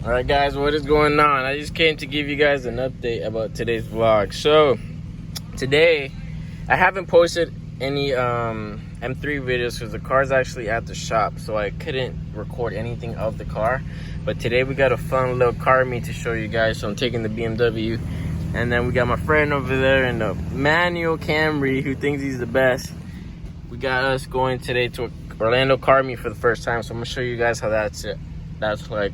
Alright guys, what is going on? I just came to give you guys an update about today's vlog. So, today, I haven't posted any M3 videos because the car's actually at the shop. So I couldn't record anything of the car. But today we got a fun little car meet to show you guys. So I'm taking the BMW. And then we got my friend over there in the manual Camry who thinks he's the best. We got us going today to Orlando car meet for the first time. So I'm going to show you guys how that's like.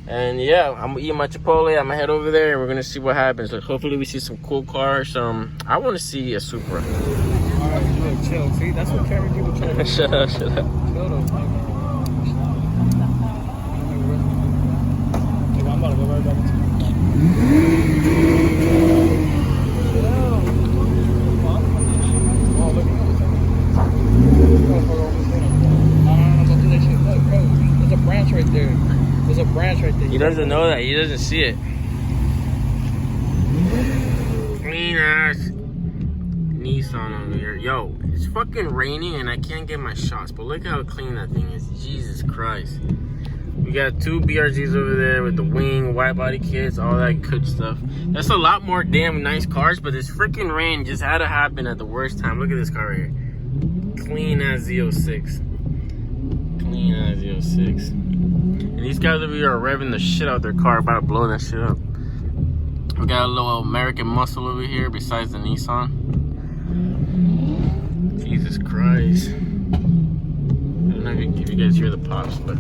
And yeah, I'm gonna eat my Chipotle. I'm gonna head over there and we're gonna see what happens. Like, hopefully we see some cool cars. I want to see a Supra. Alright, look, chill. See, that's what Camry people try to do. Shut up. Chill though. I'm about to go right back into There's a branch right there. There's a branch right there. He doesn't know that. He doesn't see it. Clean ass Nissan over here. Yo, it's fucking raining and I can't get my shots. But look how clean that thing is. Jesus Christ. We got two BRZs over there with the wing, wide body kits, all that good stuff. That's a lot more damn nice cars, but this freaking rain just had to happen at the worst time. Look at this car right here. Clean as Z06. Clean as Z06. And these guys over here are revving the shit out their car, about to blow that shit up. We got a little American muscle over here besides the Nissan. Jesus Christ. I don't know if you guys hear the pops, but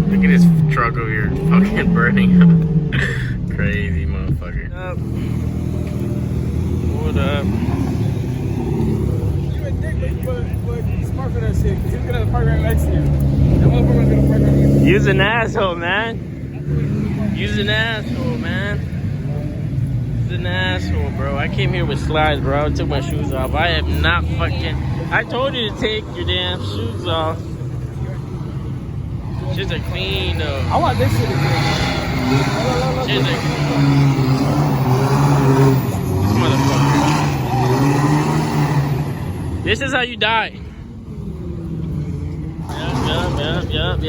look at this truck over here fucking burning up. Crazy motherfucker. What up? Smart for that shit, because he's gonna park right next to you. That motherfucker's gonna park right next to you. Use an asshole, man. Use an asshole, man. Use an asshole, bro. I came here with slides, bro. I took my shoes off. I am not fucking... I told you to take your damn shoes off. Shit's are clean, though. I want this shit again. Shit's are clean. This motherfucker. This is how you die. Yep.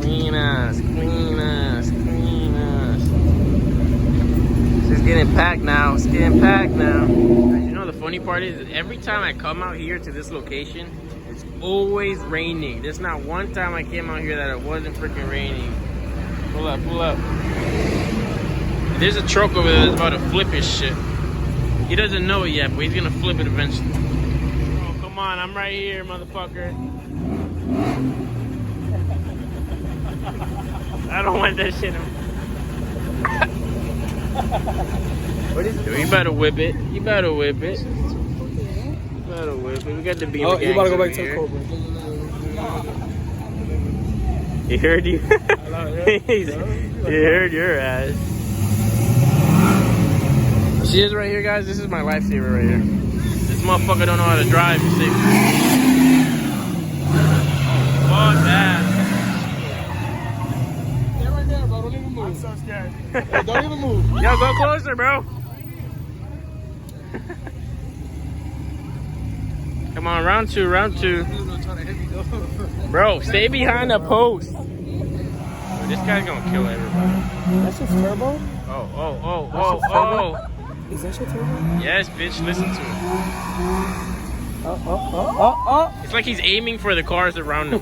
Clean ass. It's getting packed now. You know the funny part is that every time I come out here to this location, it's always raining. There's not one time I came out here that it wasn't freaking raining. Pull up. There's a truck over there that's about to flip his shit. He doesn't know it yet, but he's gonna flip it eventually. Oh, come on, I'm right here, motherfucker. I don't want that shit. What is it? You better whip it. We got the beam. Oh, you gotta go back to the Cobra. He heard you. He heard your ass. See this right here, guys? This is my lifesaver right here. This motherfucker don't know how to drive. You see? Fuck that. Stay right there, bro. Don't even move. I'm so scared. Hey, don't even move. Yo, go closer, bro. Come on, round two. Bro, stay behind the post. Bro, this guy's gonna kill everybody. That's just turbo? Oh. Is that shit turbo? Yes, bitch, listen to it. Oh. It's like he's aiming for the cars around him.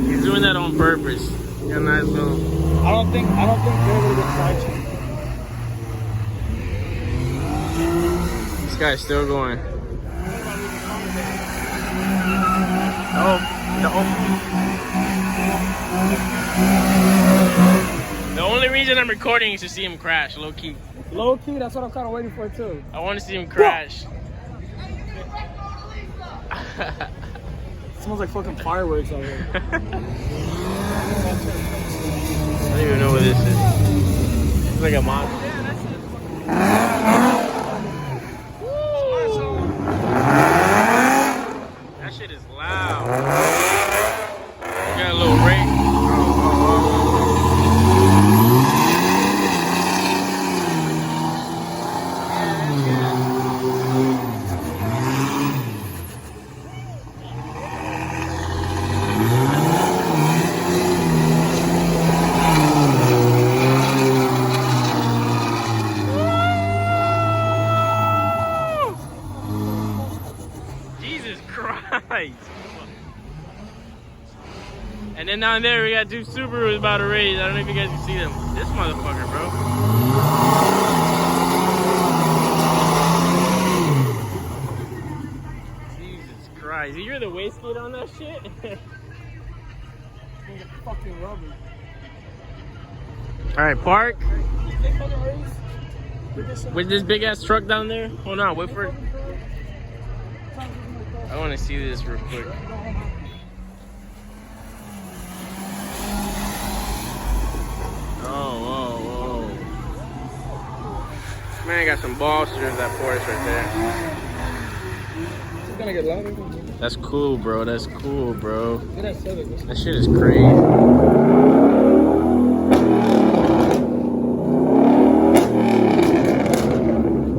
He's doing that on purpose. Yeah, nice little. I don't think they're gonna get traction. This guy's still going. Oh, no. The only reason I'm recording is to see him crash, low key. Low key, that's what I'm kind of waiting for too. I want to see him crash. Smells like fucking fireworks out here. I don't even know what this is. It's like a monster. That shit is loud. Got a little ring. Christ. And then down there we got two Subarus about to race. I don't know if you guys can see them. This motherfucker, bro. Jesus Christ. You hear the wastegate on that shit? Fucking rubber. Alright, park. They fucking race. With this big ass truck down there. Hold on, wait for it. I want to see this real quick. Oh, whoa, whoa. Man, got some balls to that Porsche right there. It's gonna get louder. That's cool, bro. That's cool, bro. Look at that Civic. That shit is crazy.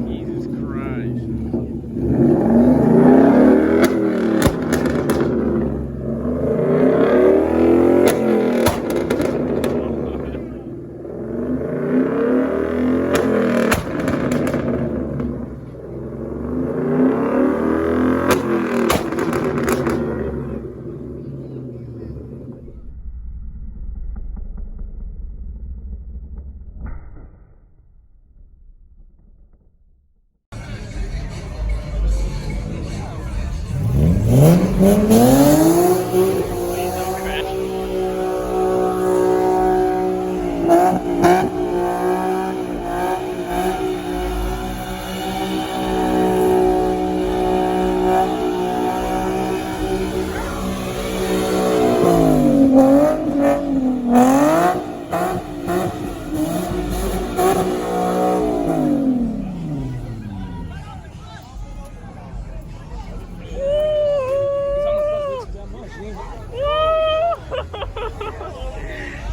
Jesus Christ.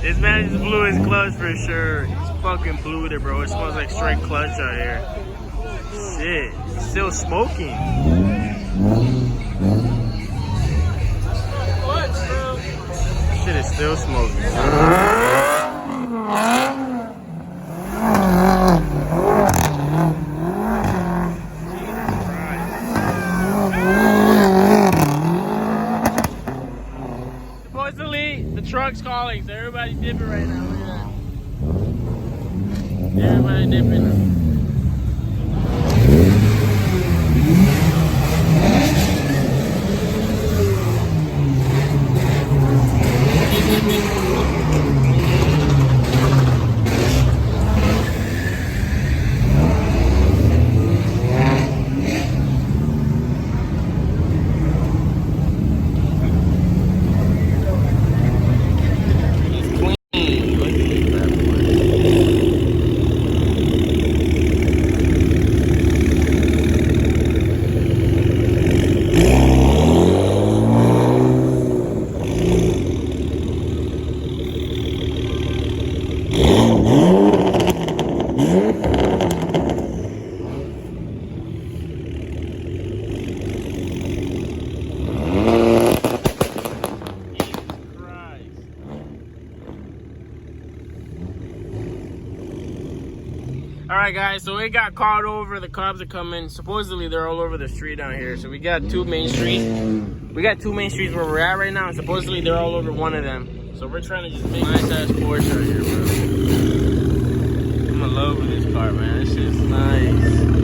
This man just blew his clutch for sure. He's fucking blew it, bro. It smells like straight clutch out here. Shit, he's still smoking. Shit is still smoking. Supposedly, the truck's calling, so everybody's dipping right now. Look at that. Everybody dipping. Alright guys, so it got called over. The cops are coming. Supposedly they're all over the street down here. So we got two main streets. We got two main streets where we're at right now, and supposedly they're all over one of them. So we're trying to just make nice ass Porsche right here, bro. I'm in love with this car, man. This shit's nice.